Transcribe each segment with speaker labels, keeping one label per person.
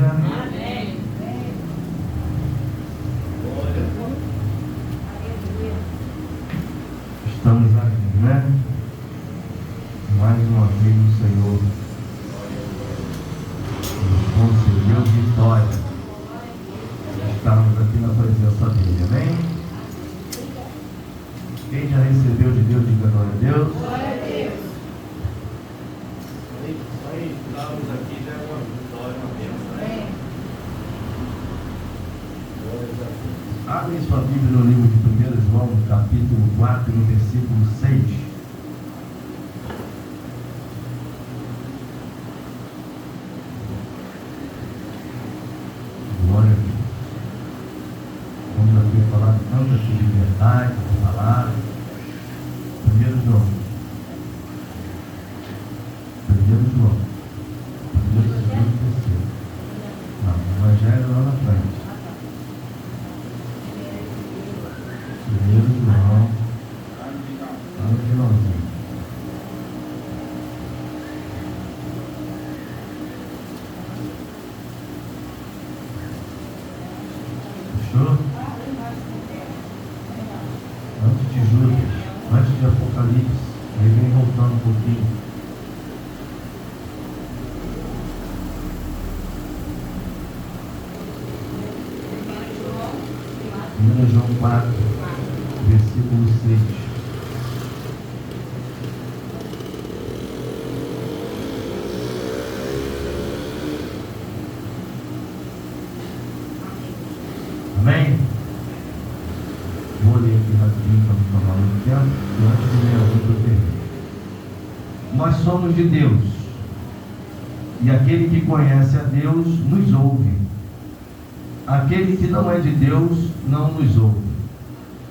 Speaker 1: igreja?
Speaker 2: Amém.
Speaker 1: Estamos aqui, né? Mais uma vez o Senhor nos concedeu vitória. Estamos aqui na presença dele, amém? Quem já recebeu de Deus, diga glória a Deus.
Speaker 2: Glória a Deus.
Speaker 1: Estamos aqui, já é uma vitória, uma bênção, né? Abre sua Bíblia no livro de 1 João, no capítulo 4, no versículo 6. Glória a Deus. Vamos aqui falar tanto aqui de verdade, de palavra. 1 João. 1 João. 1 João, terceiro. Não, o Evangelho lá na frente. 1 João, lá no finalzinho. Fechou? Antes de Judas, antes de Apocalipse, aí vem voltando um pouquinho. 1 João 4, versículo 6. Amém? Vou ler aqui rapidinho para não tomar muito tempo. E antes de ler a outra, eu termino. Nós somos de Deus. E aquele que conhece a Deus nos ouve. Aquele que não é de Deus não nos ouve.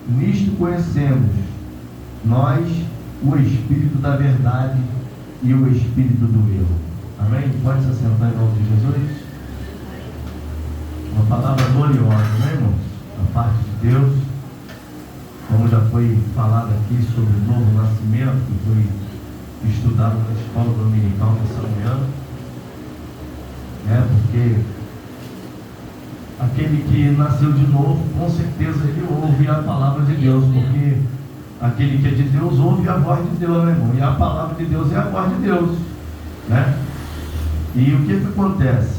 Speaker 1: Nisto conhecemos nós o Espírito da verdade e o Espírito do erro. Amém? Pode se assentar em nome de Jesus. Uma palavra gloriosa, né, irmãos? Da parte de Deus. Como já foi falado aqui sobre o novo nascimento, que foi estudado na escola dominical nessa manhã. Porque aquele que nasceu de novo, com certeza ele ouve a palavra de Deus, porque aquele que é de Deus ouve a voz de Deus, né, irmão? E a palavra de Deus é a voz de Deus, né? E o que acontece?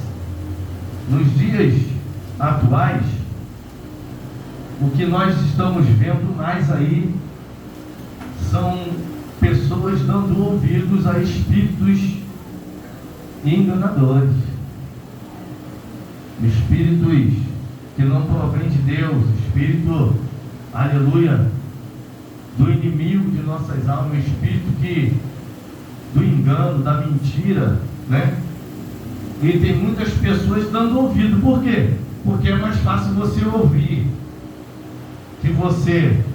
Speaker 1: Nos dias atuais, o que nós estamos vendo mais aí são pessoas dando ouvidos a espíritos enganadores. Espíritos que não provém de Deus, espírito, aleluia, do inimigo de nossas almas, espírito que, do engano, da mentira, né? E tem muitas pessoas dando ouvido. Por quê? Porque é mais fácil você ouvir, que você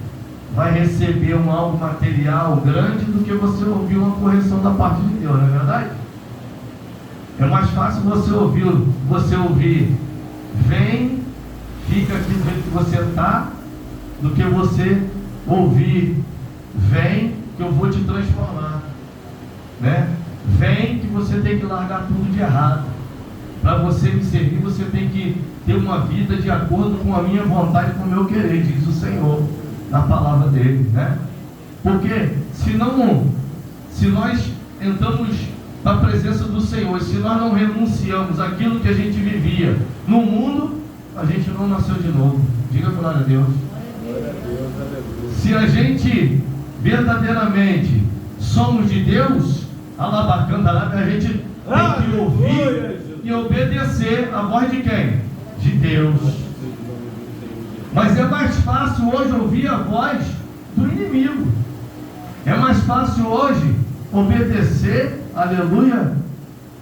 Speaker 1: vai receber algo material grande, do que você ouvir uma correção da parte de Deus, não é verdade? É mais fácil você ouvir, vem, fica aqui do jeito que você está, do que você ouvir, vem, que eu vou te transformar, né? Vem, que você tem que largar tudo de errado. Para você me servir, você tem que ter uma vida de acordo com a minha vontade, com o meu querer, diz o Senhor, na palavra dele, né? Porque, se nós entramos na presença do Senhor, se nós não renunciamos àquilo que a gente vivia no mundo, a gente não nasceu de novo. Diga glória a Deus. Se a gente verdadeiramente somos de Deus, alabacanda lá, a gente tem que ouvir e obedecer a voz de quem? De Deus. Mas é mais fácil hoje ouvir a voz do inimigo. É mais fácil hoje obedecer, aleluia,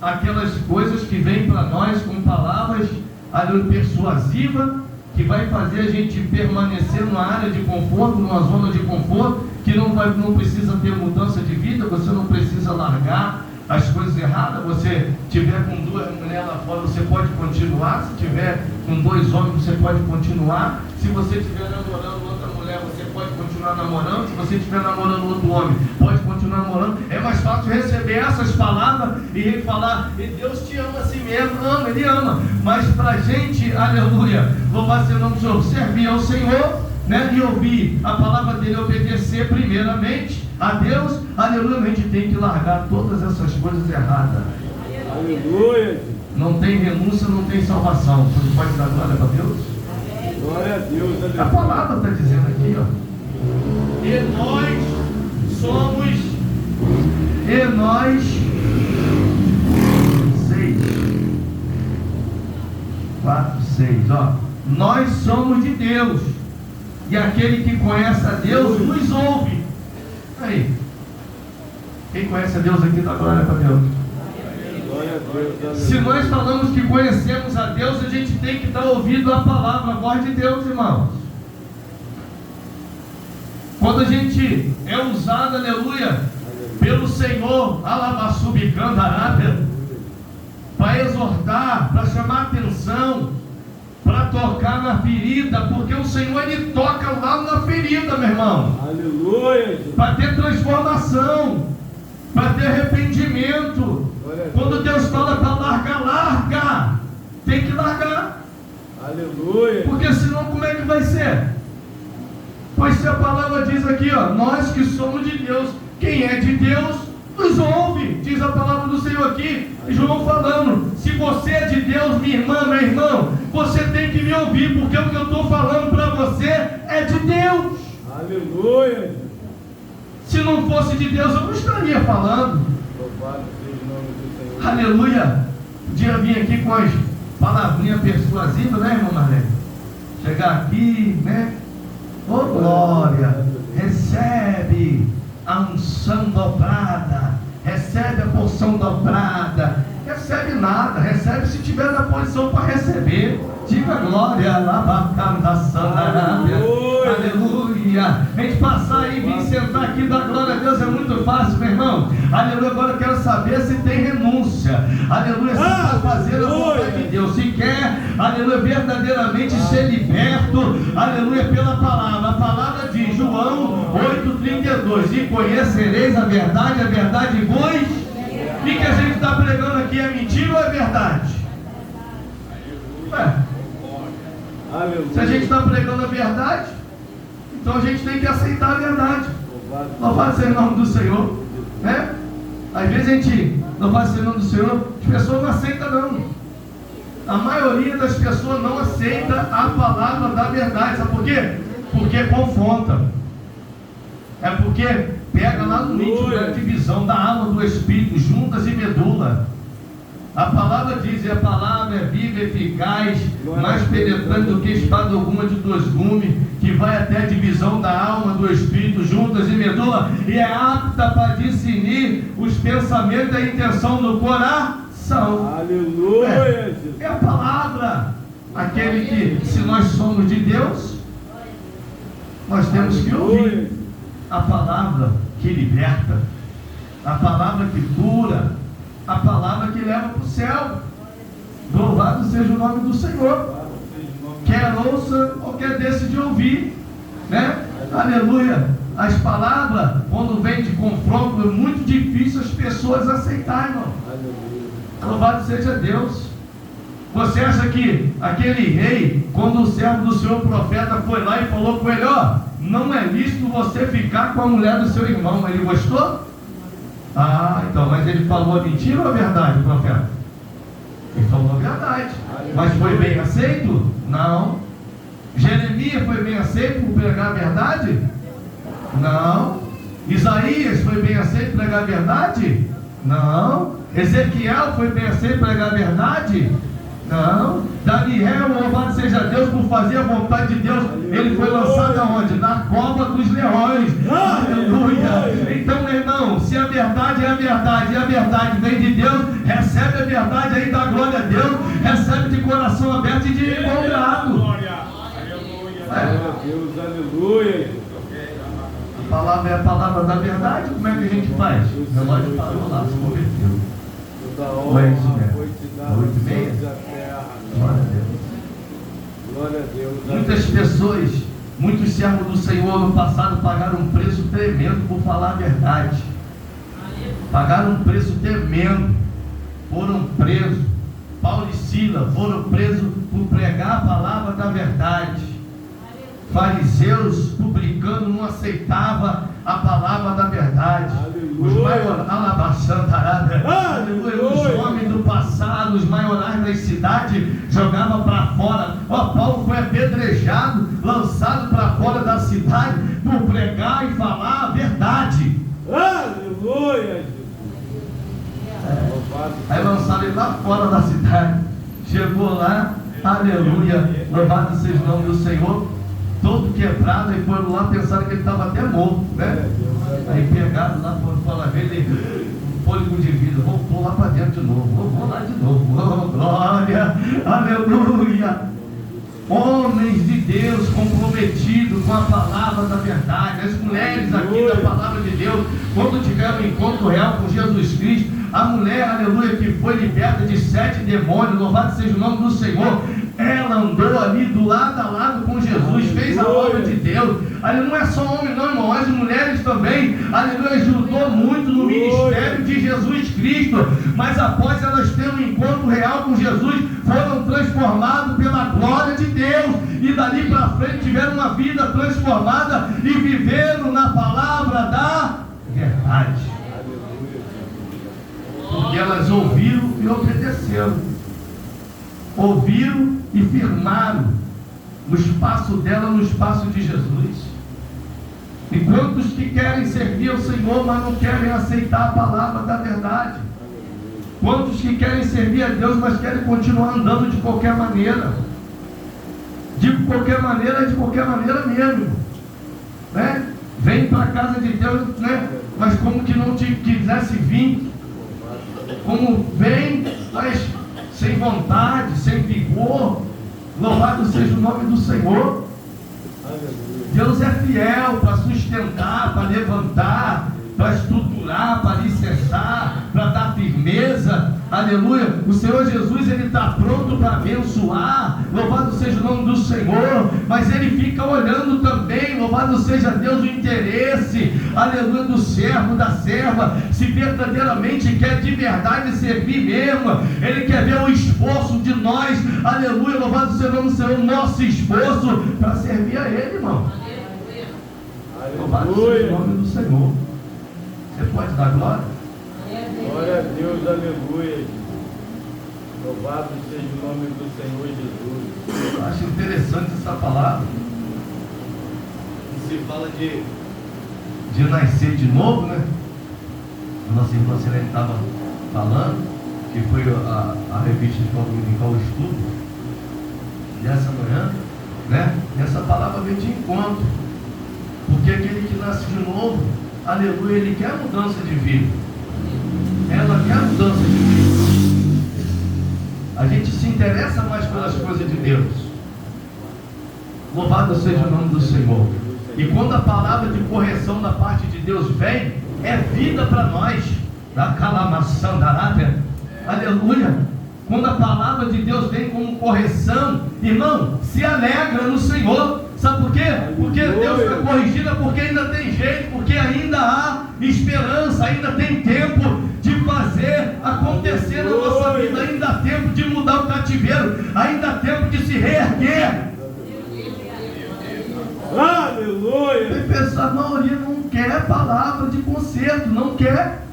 Speaker 1: aquelas coisas que vêm para nós com palavras, aleluia, persuasivas, que vai fazer a gente permanecer numa área de conforto, numa zona de conforto, que não precisa ter mudança de vida, você não precisa largar as coisas erradas. Você tiver com 2 mulheres lá fora, você pode continuar. Se tiver com 2 homens, você pode continuar. Se você estiver namorando outra mulher, você pode continuar. continuar namorando. Se você estiver namorando outro homem, pode continuar namorando. É mais fácil receber essas palavras e ele falar, e Deus te ama assim mesmo. Ama, Ele ama. Mas para a gente, aleluia, louvado seja o nome do Senhor, servir ao Senhor, né, e ouvir a palavra dele, obedecer primeiramente a Deus, aleluia, a gente tem que largar todas essas coisas erradas.
Speaker 2: Aleluia.
Speaker 1: Não tem renúncia, não tem salvação. Você pode dar glória para Deus?
Speaker 2: Glória a Deus. Aleluia.
Speaker 1: A palavra está dizendo aqui, ó. E nós 6, ó. Nós somos de Deus. E aquele que conhece a Deus nos ouve. Aí. Quem conhece a Deus aqui dá glória para Deus. Se nós falamos que conhecemos a Deus, a gente tem que dar ouvido à palavra, à voz de Deus, irmãos. Quando a gente é usado, aleluia, pelo Senhor, alabaçubicando arábia, para exortar, para chamar atenção, para tocar na ferida, porque o Senhor, Ele toca lá na ferida, meu irmão.
Speaker 2: Aleluia.
Speaker 1: Para ter transformação, para ter arrependimento. Quando Deus fala para largar, larga. Tem que largar.
Speaker 2: Aleluia.
Speaker 1: Porque senão como é que vai ser? Pois se a palavra diz aqui, ó, nós que somos de Deus, quem é de Deus nos ouve, diz a palavra do Senhor aqui, João falando, se você é de Deus, minha irmã, meu irmão, você tem que me ouvir, porque o que eu estou falando para você é de Deus.
Speaker 2: Aleluia.
Speaker 1: Se não fosse de Deus, eu não estaria falando.
Speaker 2: Louvado seja o nome do Senhor.
Speaker 1: Aleluia. Podia vir aqui com as palavrinhas persuasivas, né, irmão Marlene? Chegar aqui, né? Ô glória, recebe a unção dobrada, recebe a porção dobrada, recebe nada, recebe se tiver na posição para receber. Diga glória, lavacanda sandarábia, aleluia. A gente passar aí, vir sentar aqui e dar glória a Deus é muito fácil, meu irmão. Aleluia. Agora eu quero saber se tem renúncia, aleluia, se está fazendo a vontade de Deus, se quer, aleluia, verdadeiramente ser liberto, aleluia, pela palavra. A palavra diz, João 8,32, e conhecereis a verdade vos. O que a gente está pregando aqui é mentira ou é verdade? Se a gente está pregando a verdade, então a gente tem que aceitar a verdade. Louvado seja o nome do Senhor, né? Às vezes a gente, louvado seja o nome do Senhor, as pessoas não aceitam não. A maioria das pessoas não aceita a palavra da verdade. Sabe por quê? Porque confronta. É porque pega lá no íntimo da divisão da alma do espírito, juntas e medula. A palavra diz, e a palavra é viva, eficaz, mais penetrante do que espada alguma de dois gumes, que vai até a divisão da alma, do espírito, juntas e medula, e é apta para discernir os pensamentos e a intenção do coração.
Speaker 2: Aleluia.
Speaker 1: É a palavra. Aquele que, se nós somos de Deus, nós temos que ouvir a palavra que liberta, a palavra que cura, a palavra que leva para o céu. Louvado seja o nome do Senhor. Quer ouça ou quer deixe de ouvir, né? Aleluia. As palavras, quando vem de confronto, é muito difícil as pessoas aceitarem, irmão. Louvado seja Deus. Você acha que aquele rei, quando o servo do Senhor, o profeta, foi lá e falou com ele, ó, não é lícito você ficar com a mulher do seu irmão, ele gostou? Ah, então, mas ele falou a mentira ou a verdade, profeta? Ele falou a verdade. Mas foi bem aceito? Não. Jeremias foi bem aceito por pregar a verdade? Não. Isaías foi bem aceito por pregar a verdade? Não. Ezequiel foi bem aceito por pregar a verdade? Não. Daniel, louvado seja Deus, por fazer a vontade de Deus, ele foi lançado aonde? Na cova dos leões. Aleluia. Então, meu irmão, se a verdade é a verdade e a verdade vem de Deus, recebe a verdade aí, dá glória a Deus, recebe de coração aberto e de bom grado.
Speaker 2: Glória a Deus, aleluia.
Speaker 1: A palavra é a palavra da verdade. Como é que a gente faz? O relógio parou lá, se converteu. Não é isso mesmo? 8h30? Glória a Deus.
Speaker 2: Glória a Deus.
Speaker 1: Muitas pessoas Muitos servos do Senhor no passado pagaram um preço tremendo por falar a verdade. Pagaram um preço tremendo. Foram presos. Paulo e Silas foram presos por pregar a palavra da verdade. Fariseus, publicanos, não aceitavam a palavra da verdade. Os maiorais, os homens do passado, os maiorais das cidades, jogavam para fora. Paulo foi apedrejado, lançado para fora da cidade por pregar e falar a verdade.
Speaker 2: Aleluia!
Speaker 1: Aí lançaram ele lá fora da cidade. Chegou lá, aleluia, louvado seja o nome do Senhor, todo quebrado, e foram lá, pensaram que ele estava até morto, né? Aí pegaram lá, foram falar, ele, fôlego de vida, voltou lá para dentro de novo, vou lá de novo, oh, glória, aleluia. Homens de Deus comprometidos com a palavra da verdade, as mulheres aqui da palavra de Deus, quando tiveram um encontro real com Jesus Cristo, a mulher, aleluia, que foi liberta de 7 demônios, louvado seja o nome do Senhor, ela andou ali do lado a lado com Jesus, fez a obra de Deus. Ali não é só homem não, irmão, as mulheres também, aleluia, ajudou muito no ministério de Jesus Cristo, mas após elas terem um encontro real com Jesus, foram transformados pela glória de Deus, e dali para frente tiveram uma vida transformada e viveram na palavra da verdade, porque elas ouviram e obedeceram, ouviram e firmaram o espaço dela no espaço de Jesus. E quantos que querem servir ao Senhor, mas não querem aceitar a palavra da verdade? Quantos que querem servir a Deus, mas querem continuar andando de qualquer maneira? De qualquer maneira mesmo, né? Vem para a casa de Deus, né? Mas como que não te quisesse vir, como vem, mas sem vontade, sem vigor. Louvado seja o nome do Senhor. Deus é fiel para sustentar, para levantar, para estruturar, para alicerçar, para dar firmeza. Aleluia. O Senhor Jesus, Ele está pronto para abençoar. Louvado seja o nome do Senhor. Mas Ele fica olhando também, louvado seja Deus, o interesse, aleluia, do servo, da serva, se verdadeiramente quer de verdade servir mesmo. Ele quer ver o esforço de nós, aleluia, louvado seja o nome do Senhor, o nosso esforço para servir a Ele, irmão. Louvado seja o nome do Senhor. Você pode dar glória?
Speaker 2: Glória a Deus, aleluia. Louvado seja o nome do Senhor Jesus.
Speaker 1: Eu acho interessante essa palavra. Se fala de nascer de novo, né? A nossa irmã Selene estava falando, que foi a revista de dominical estudo dessa manhã, né? E essa palavra vem de encontro, porque aquele que nasce de novo, aleluia, ele quer mudança de vida. Ela quer mudança de vida. A gente se interessa mais pelas coisas de Deus. Louvado seja o nome do Senhor. E quando a palavra de correção da parte de Deus vem, é vida para nós. Da calamação da Arábia. Aleluia. Quando a palavra de Deus vem como correção, irmão, se alegra no Senhor. Sabe por quê? Porque Deus está corrigindo, porque ainda tem jeito, porque ainda há esperança, ainda tem tempo de fazer acontecer na nossa vida, ainda há tempo de mudar o cativeiro, ainda há tempo de se reerguer.
Speaker 2: Aleluia!
Speaker 1: A maioria não quer palavra de conserto, não quer.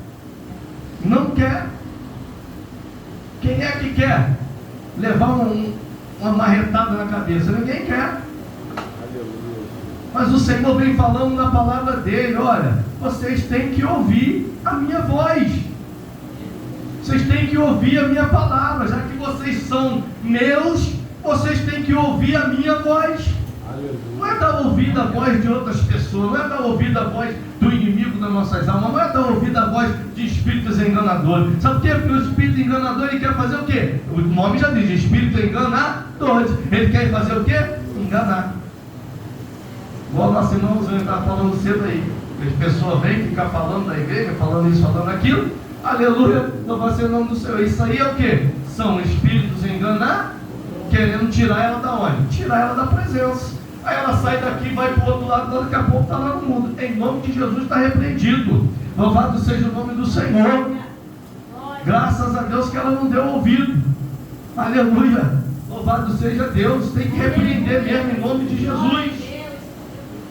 Speaker 1: Quem é que quer levar uma marretada na cabeça? Ninguém quer. Mas o Senhor vem falando na palavra dele: olha, vocês têm que ouvir a minha voz, vocês têm que ouvir a minha palavra, já que vocês são meus, vocês têm que ouvir a minha voz. Não é dar ouvido à voz de outras pessoas, não é dar ouvido à voz do inimigo das nossas almas, não é dar ouvido à voz de espíritos enganadores. Sabe por quê? Porque o espírito enganador, ele quer fazer o quê? O nome já diz, espírito enganador. Ele quer fazer o quê? Enganar. Igual nosso irmãozinho estava falando cedo aí, as pessoas vêm ficar falando da igreja, falando isso, falando aquilo, aleluia, não vai ser o nome do Senhor. Isso aí é o que? São espíritos enganar, querendo tirar ela da onde? Tirar ela da presença. Aí ela sai daqui, vai para o outro lado, daqui a pouco está lá no mundo. Em nome de Jesus está repreendido. Louvado seja o nome do Senhor. Graças a Deus que ela não deu ouvido. Aleluia. Louvado seja Deus. Tem que repreender mesmo em nome de Jesus.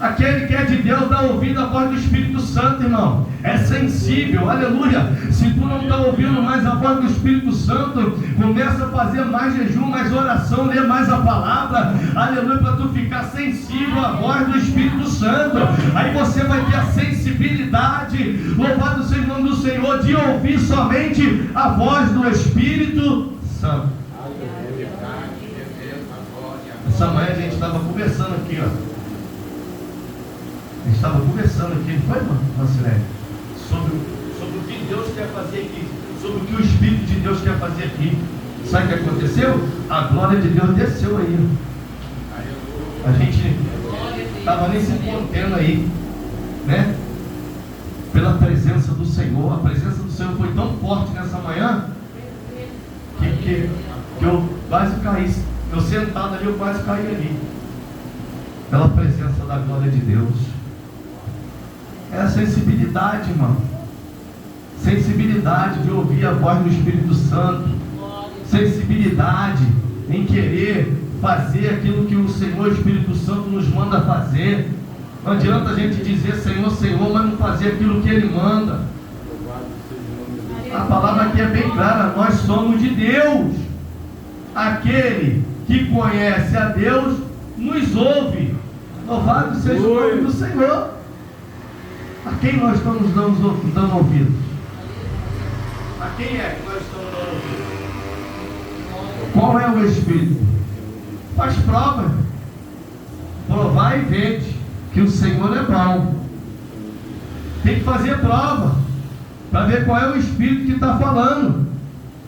Speaker 1: Aquele que é de Deus dá ouvido à voz do Espírito Santo, irmão. É sensível, aleluia. Se tu não está ouvindo mais a voz do Espírito Santo, começa a fazer mais jejum, mais oração, ler mais a palavra, aleluia, para tu ficar sensível à voz do Espírito Santo. Aí você vai ter a sensibilidade, louvado seja o nome do Senhor, de ouvir somente a voz do Espírito Santo. Essa manhã a gente estava conversando aqui, ó. A gente estava conversando aqui, não foi, Marcelene? Sobre o que Deus quer fazer aqui, sobre o que o Espírito de Deus quer fazer aqui. Sabe o que aconteceu? A glória de Deus desceu aí. A gente estava nem se contendo aí, né? Pela presença do Senhor. A presença do Senhor foi tão forte nessa manhã que eu quase caí. Eu sentado ali, eu quase caí ali. Pela presença da glória de Deus. É a sensibilidade, irmão. Sensibilidade de ouvir a voz do Espírito Santo. Sensibilidade em querer fazer aquilo que o Senhor Espírito Santo nos manda fazer. Não adianta a gente dizer Senhor, Senhor, mas não fazer aquilo que Ele manda. A palavra aqui é bem clara. Nós somos de Deus. Aquele que conhece a Deus nos ouve. Louvado seja o nome do Senhor. A quem nós estamos dando ouvidos? A quem é que nós estamos dando ouvidos? Qual é o Espírito? Faz prova. Provar e vede que o Senhor é bom. Tem que fazer prova para ver qual é o Espírito que está falando.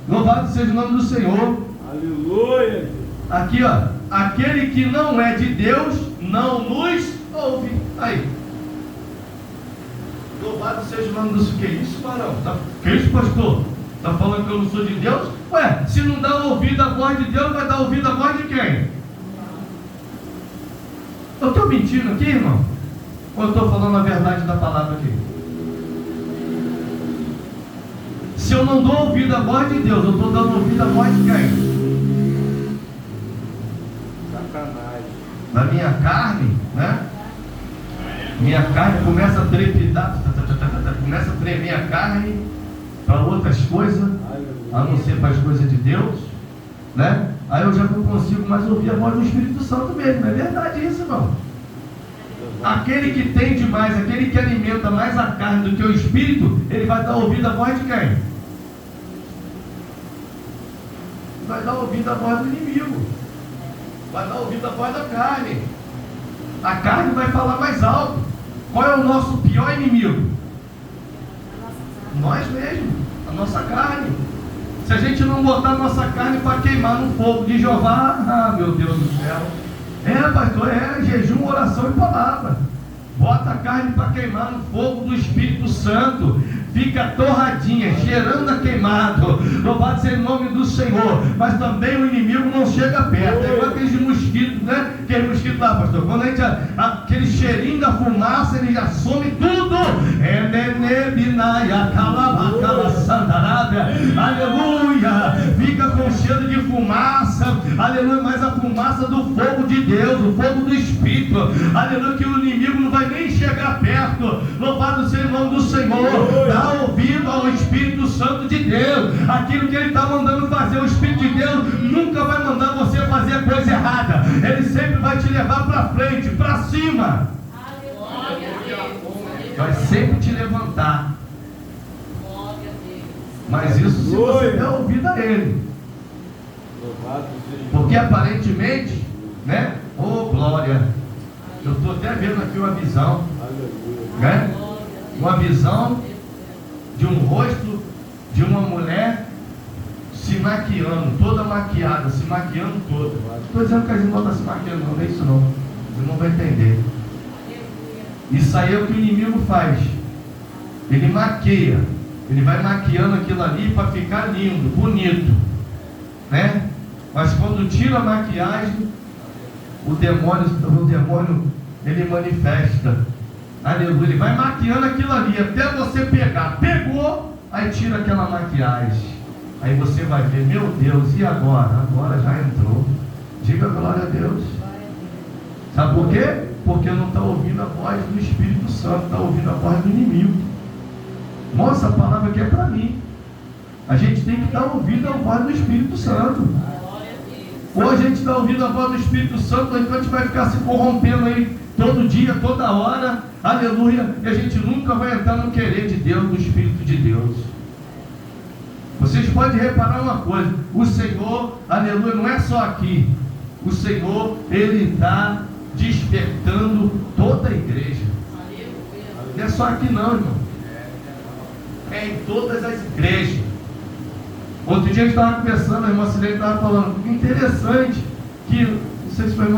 Speaker 1: Louvado seja o nome do Senhor.
Speaker 2: Aleluia.
Speaker 1: Aqui, ó. Aquele que não é de Deus não nos ouve. Aí. Louvado seja o nome do Senhor. Que isso, varão? Que isso, pastor? Está falando que eu não sou de Deus? Ué, se não dá ouvido à voz de Deus, vai dar ouvido à voz de quem? Eu estou mentindo aqui, irmão? Ou eu estou falando a verdade da palavra aqui? Se eu não dou ouvido à voz de Deus, eu estou dando ouvido à voz de quem?
Speaker 2: Sacanagem.
Speaker 1: Da minha carne, né? Minha carne começa a trepidar, começa a tremer a carne para outras coisas, a não ser para as coisas de Deus, né? Aí eu já não consigo mais ouvir a voz do Espírito Santo mesmo. É verdade isso, irmão. Aquele que tem demais, aquele que alimenta mais a carne do que o Espírito, ele vai dar ouvido à voz de quem? Vai dar ouvido à voz do inimigo, vai dar ouvido à voz da carne. A carne vai falar mais alto. Qual é o nosso pior inimigo? Nós mesmos, a nossa carne. Se a gente não botar a nossa carne para queimar no fogo de Jeová, meu Deus do céu. Pastor, jejum, oração e palavra. Bota a carne para queimar no fogo do Espírito Santo. Fica torradinha, cheirando a queimado. Louvado seja o nome do Senhor. Mas também o inimigo não chega perto. É igual aqueles mosquitos, né? Aquele mosquito lá, pastor. Quando a gente, aquele cheirinho da fumaça, ele já some tudo. Aleluia. Fica com cheiro de fumaça. Aleluia. Mas a fumaça do fogo de Deus, o fogo do Espírito. Aleluia. Que o inimigo não vai nem chegar perto. Louvado seja o nome do Senhor. Dá ouvido ao Espírito Santo de Deus. Aquilo que Ele está mandando fazer, o Espírito de Deus nunca vai mandar você fazer a coisa errada. Ele sempre vai te levar para frente, para cima. Vai sempre te levantar. Mas isso se você der ouvido a Ele. Porque aparentemente, né? Oh, glória. Eu estou até vendo aqui uma visão, né? Uma visão de um rosto de uma mulher se maquiando, toda maquiada, se maquiando toda. Estou dizendo que as irmãs estão se maquiando, não é isso não. Você não vai entender. Isso aí é o que o inimigo faz. Ele maquia. Ele vai maquiando aquilo ali para ficar lindo, bonito, né? Mas quando tira a maquiagem, o demônio, ele manifesta. Aleluia. Ele vai maquiando aquilo ali até você pegar. Pegou, aí tira aquela maquiagem. Aí você vai ver, meu Deus, e agora? Agora já entrou. Diga glória a Deus. Sabe por quê? Porque não está ouvindo a voz do Espírito Santo, está ouvindo a voz do inimigo. Nossa, a palavra aqui é para mim. A gente tem que estar ouvindo a voz do Espírito Santo. Ou a gente está ouvindo a voz do Espírito Santo, ou então a gente vai ficar se corrompendo aí todo dia, toda hora, aleluia, e a gente nunca vai entrar no querer de Deus, no Espírito de Deus. Vocês podem reparar uma coisa, o Senhor, aleluia, não é só aqui, o Senhor, Ele está despertando toda a igreja. Não é só aqui não, irmão, é em todas as igrejas. Outro dia a gente estava conversando, a irmã Silene estava falando, interessante, que, não sei se foi a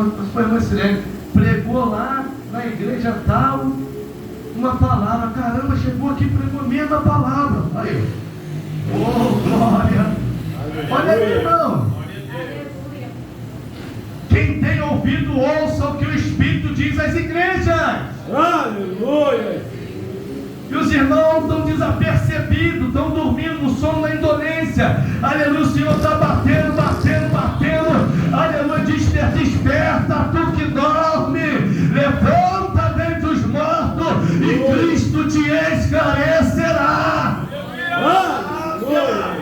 Speaker 1: irmã Silene, pregou lá na igreja tal, uma palavra, caramba, chegou aqui e pregou a mesma palavra. Aí, oh glória, olha aí, irmão, quem tem ouvido, ouça o que o Espírito diz às igrejas.
Speaker 2: Aleluia.
Speaker 1: E os irmãos estão desapercebidos, estão dormindo no sono da indolência. Aleluia, o Senhor está batendo, batendo, batendo. Aleluia, desperta, tu que dorme, levanta dentre os mortos e Cristo te esclarecerá.
Speaker 2: Aleluia.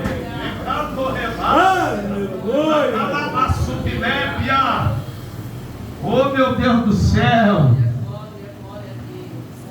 Speaker 1: Oh meu Deus do céu,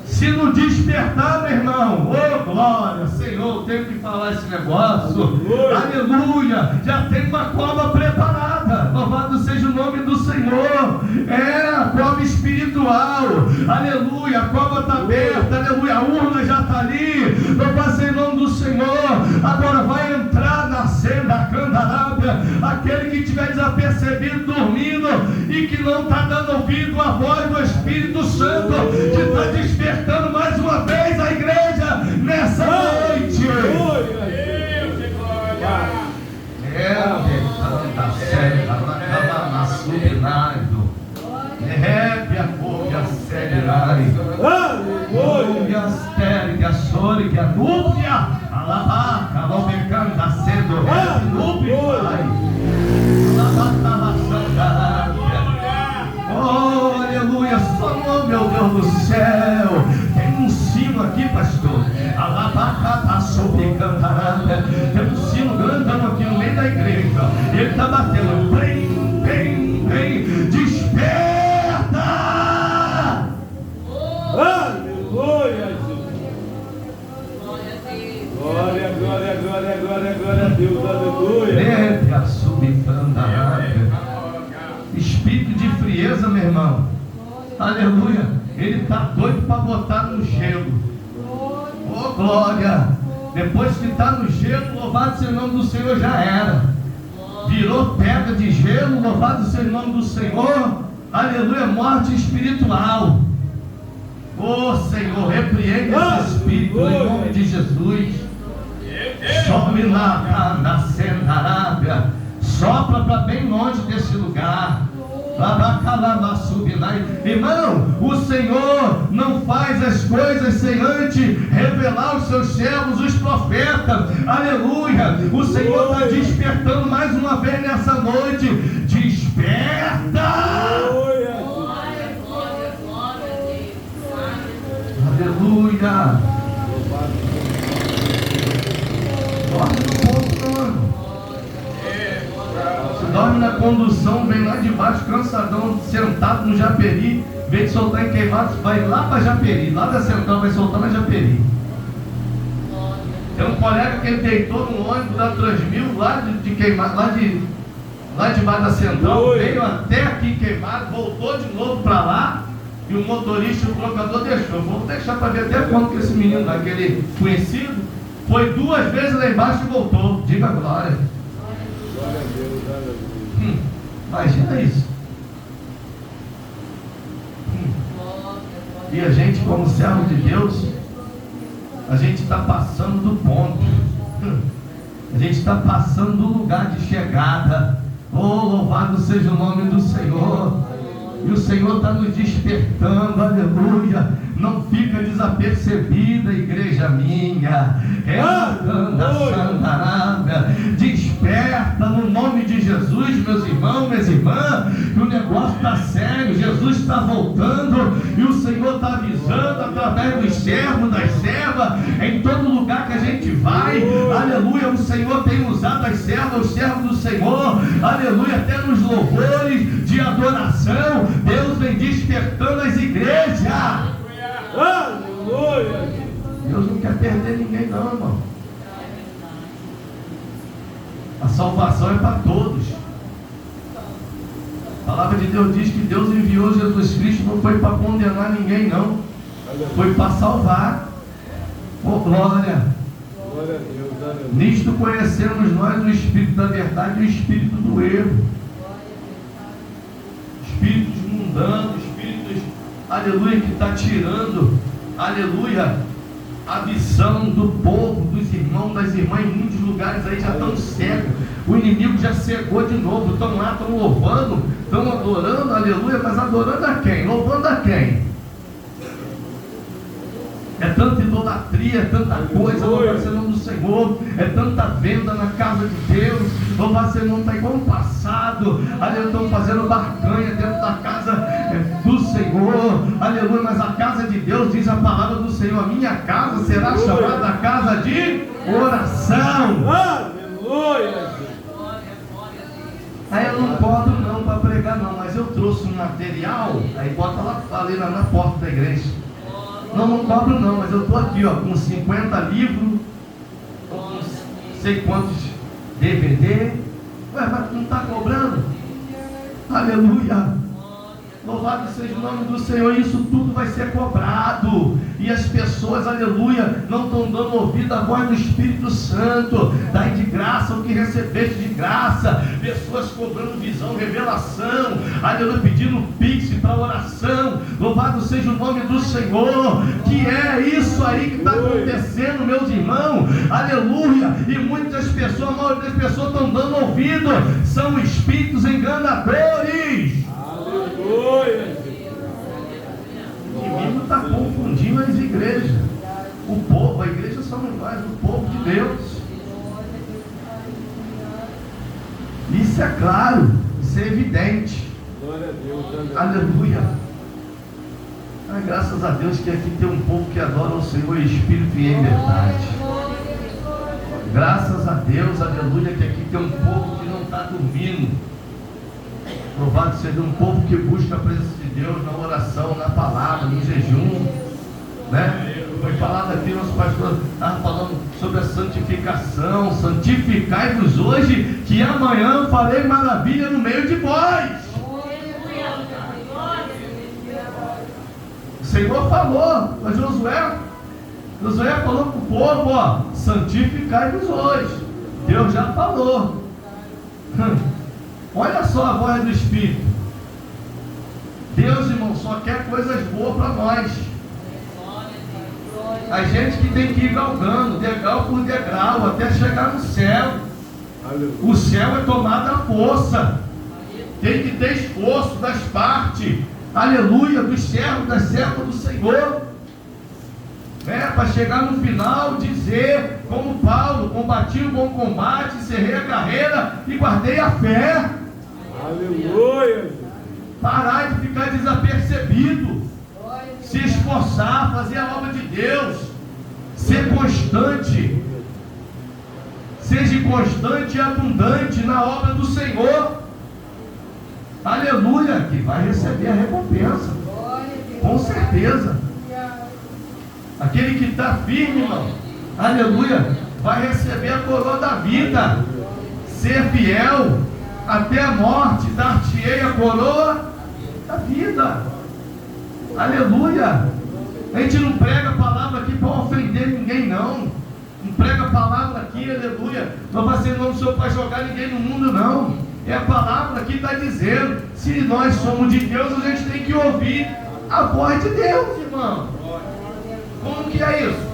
Speaker 1: se não despertar, meu irmão, oh glória, Senhor, tenho que falar esse negócio, aleluia, já tem uma cova preparada, louvado seja o nome do Senhor, é a cova espiritual, aleluia, a cova está aberta, aleluia, a urna já está ali, louvado seja o nome do Senhor. Agora vai entrar na senda, a candarábia, aquele que estiver desapercebido, dormindo, e que não está dando ouvido à voz do Espírito Santo, que está despertando mais uma vez a igreja nessa noite. Oh, aleluia, só meu Deus do céu. Tem um sino aqui, pastor. Tem um sino grandão aqui no meio da igreja. Ele está batendo. Vem, desperta!
Speaker 2: Aleluia, glória a Deus, aleluia.
Speaker 1: Espírito de frieza, meu irmão, aleluia, ele está doido para botar no gelo. Oh glória, depois que está no gelo, louvado seja o nome do Senhor, já era, virou pedra de gelo, louvado seja o nome do Senhor, aleluia, morte espiritual. Oh Senhor, repreende esse espírito em nome de Jesus. Some lá na Sendarábia, sopra para bem longe desse lugar. Irmão, o Senhor não faz as coisas sem antes revelar os seus servos, os profetas. Aleluia, o Senhor está despertando mais uma vez nessa noite. Desperta! Aleluia. Dorme no ponto, mano. Se dorme na condução, vem lá de baixo, cansadão, sentado no Japeri, vem de soltar em Queimados, vai lá para Japeri, lá da central vai soltar na Japeri. Tem um colega que ele deitou no ônibus da Transmil, lá de Queimados, lá de baixo da central, veio até aqui em Queimados, voltou de novo para lá. E o motorista, o trocador deixou. Vamos deixar para ver até quando que esse menino, aquele conhecido, foi 2 vezes lá embaixo e voltou. Diga glória.
Speaker 2: Glória a Deus, aleluia.
Speaker 1: Imagina isso. E a gente, como servo de Deus, a gente está passando do ponto. A gente está passando do lugar de chegada. Oh, louvado seja o nome do Senhor. E o Senhor está nos despertando, aleluia. Não fica desapercebida, igreja minha. Desperta no nome de Jesus, meus irmãos, minhas irmãs, que o negócio está sério. Jesus está voltando e o Senhor está avisando através dos servos, das servas, em todo lugar que a gente vai, aleluia. O Senhor tem usado as servas, os servos do Senhor, aleluia, até nos louvores de adoração. Deus vem despertando as igrejas.
Speaker 2: Aleluia.
Speaker 1: Deus não quer perder ninguém não, irmão. A salvação é para todos. A palavra de Deus diz que Deus enviou Jesus Cristo, não foi para condenar ninguém não, foi para salvar. Oh, glória.
Speaker 2: Glória a Deus, aleluia.
Speaker 1: Nisto conhecemos nós o Espírito da verdade e o Espírito do erro. Espíritos mundanos, espíritos, aleluia, que está tirando, aleluia, a visão do povo, dos irmãos, das irmãs. Em muitos lugares aí já estão cegos. O inimigo já cegou de novo. Estão lá, estão louvando, estão adorando, aleluia, mas adorando a quem? Louvando a quem? É tanta idolatria, é tanta coisa, louvado seja o nome do Senhor, é tanta venda na casa de Deus, louvado seja o nome, está igual no passado, aleluia, estão fazendo barganha dentro da casa do Senhor, aleluia, mas a casa de Deus, diz a palavra do Senhor, a minha casa será chamada casa de oração.
Speaker 2: Aleluia.
Speaker 1: Aí eu não cobro não para pregar não, mas eu trouxe um material, aí bota lá ali na porta da igreja. Não cobro não, mas eu estou aqui, ó, com 50 livros, com não sei quantos DVD. Ué, mas não está cobrando? Aleluia! Louvado seja o nome do Senhor. Isso tudo vai ser cobrado. E as pessoas, aleluia, não estão dando ouvido à voz do Espírito Santo. Dai de graça o que recebeste de graça. Pessoas cobrando visão, revelação, aleluia, pedindo pix para oração. Louvado seja o nome do Senhor. Que é isso aí que está acontecendo, meus irmãos. Aleluia. E muitas pessoas, a maioria das pessoas estão dando ouvido. São espíritos enganadores. O inimigo está confundindo as igrejas. O povo, a igreja somos nós, o povo de Deus. Isso é claro, isso é evidente.
Speaker 2: Glória a Deus,
Speaker 1: aleluia. Graças a Deus que aqui tem um povo que adora o Senhor em espírito e em verdade. Graças a Deus, aleluia, que aqui tem um povo que não está dormindo. Louvado seja um povo que busca a presença de Deus na oração, na palavra, no jejum, né? Foi falado aqui, nosso pastor estava falando sobre a santificação. Santificai-vos hoje, que amanhã farei maravilha no meio de vós. O Senhor falou a Josué. Josué falou para o povo, ó, santificai-vos hoje. Deus já falou. Olha só a voz do Espírito. Deus, irmão, só quer coisas boas para nós. A gente que tem que ir galgando, degrau por degrau, até chegar no céu. O céu é tomado à força. Tem que ter esforço das partes, aleluia, dos servos, das servas do Senhor. Para chegar no final, dizer, como Paulo, combati o bom combate, encerrei a carreira e guardei a fé.
Speaker 2: Aleluia.
Speaker 1: Parar de ficar desapercebido, se esforçar, fazer a obra de Deus, ser constante. Seja constante e abundante na obra do Senhor. Aleluia, que vai receber a recompensa, com certeza. Aquele que está firme, irmão, aleluia, vai receber a coroa da vida. Ser fiel até a morte, dar-te-ei a coroa da vida. Aleluia. A gente não prega a palavra aqui para ofender ninguém, não. Não prega a palavra aqui, aleluia, não vai ser o nome do Senhor para jogar ninguém no mundo, não. É a palavra que está dizendo. Se nós somos de Deus, a gente tem que ouvir a voz de Deus, irmão. Como que é isso?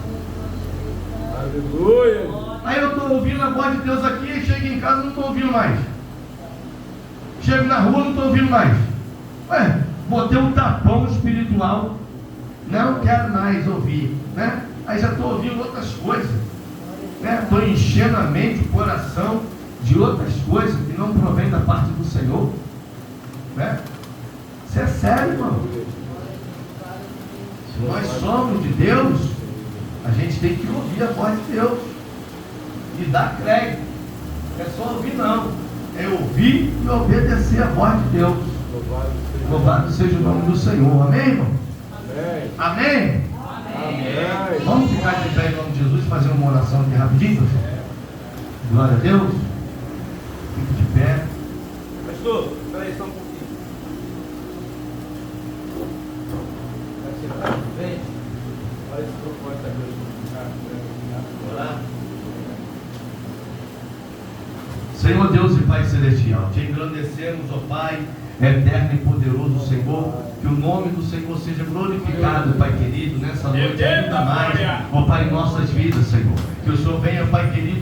Speaker 2: Aleluia.
Speaker 1: Aí eu estou ouvindo a voz de Deus aqui e chego em casa e não estou ouvindo mais. Chego na rua e não estou ouvindo mais. Ué, botei um tapão espiritual, não quero mais ouvir, né? Aí já estou ouvindo outras coisas, né? Estou enchendo a mente, o coração de outras coisas que não provém da parte do Senhor, né? Isso é sério, irmão. Se nós somos de Deus, a gente tem que ouvir a voz de Deus e dar crédito. Não é só ouvir, não, é ouvir e obedecer a voz de Deus. Louvado seja o nome do Senhor. Amém, irmão?
Speaker 2: Amém.
Speaker 1: Amém?
Speaker 2: Amém.
Speaker 1: Vamos ficar de pé em nome de Jesus, fazer uma oração aqui rapidinho, pessoal. Glória a Deus. Fique de pé.
Speaker 2: Pastor, peraí só um pouquinho. Vai sentar de frente. Olha esse propósito aqui. Orar.
Speaker 1: Senhor Deus e Pai Celestial, te engrandecemos, ó Pai, eterno e poderoso Senhor, que o nome do Senhor seja glorificado, Pai querido, nessa noite ainda mais, ó Pai, em nossas vidas, Senhor, que o Senhor venha, Pai querido,